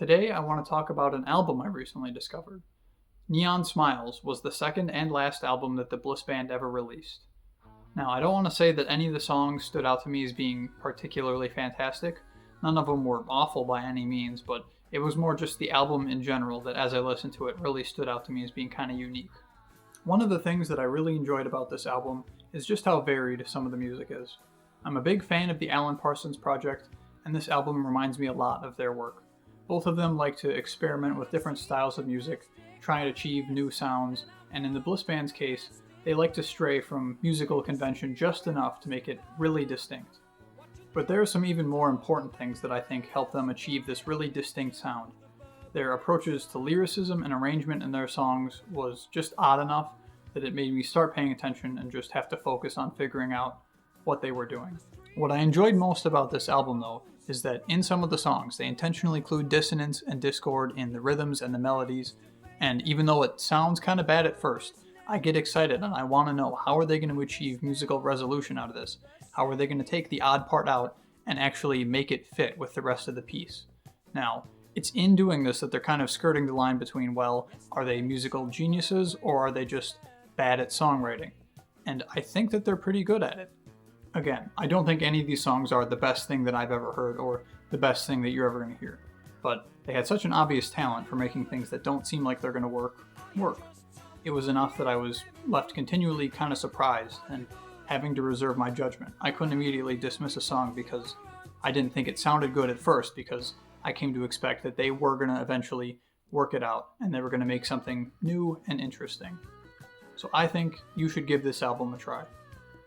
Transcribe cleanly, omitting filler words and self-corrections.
Today, I want to talk about an album I recently discovered. Neon Smiles was the second and last album that the Bliss Band ever released. Now, I don't want to say that any of the songs stood out to me as being particularly fantastic. None of them were awful by any means, but it was more just the album in general that, as I listened to it, really stood out to me as being kind of unique. One of the things that I really enjoyed about this album is just how varied some of the music is. I'm a big fan of the Alan Parsons Project, and this album reminds me a lot of their work. Both of them like to experiment with different styles of music, try to achieve new sounds, and in the Bliss Band's case, they like to stray from musical convention just enough to make it really distinct. But there are some even more important things that I think help them achieve this really distinct sound. Their approaches to lyricism and arrangement in their songs was just odd enough that it made me start paying attention and just have to focus on figuring out what they were doing. What I enjoyed most about this album, though, is that in some of the songs, they intentionally include dissonance and discord in the rhythms and the melodies, and even though it sounds kind of bad at first, I get excited and I want to know how are they going to achieve musical resolution out of this? How are they going to take the odd part out and actually make it fit with the rest of the piece? Now, it's in doing this that they're kind of skirting the line between, well, are they musical geniuses or are they just bad at songwriting? And I think that they're pretty good at it. Again, I don't think any of these songs are the best thing that I've ever heard or the best thing that you're ever going to hear. But they had such an obvious talent for making things that don't seem like they're going to work. It was enough that I was left continually kind of surprised and having to reserve my judgment. I couldn't immediately dismiss a song because I didn't think it sounded good at first, because I came to expect that they were going to eventually work it out and they were going to make something new and interesting. So I think you should give this album a try.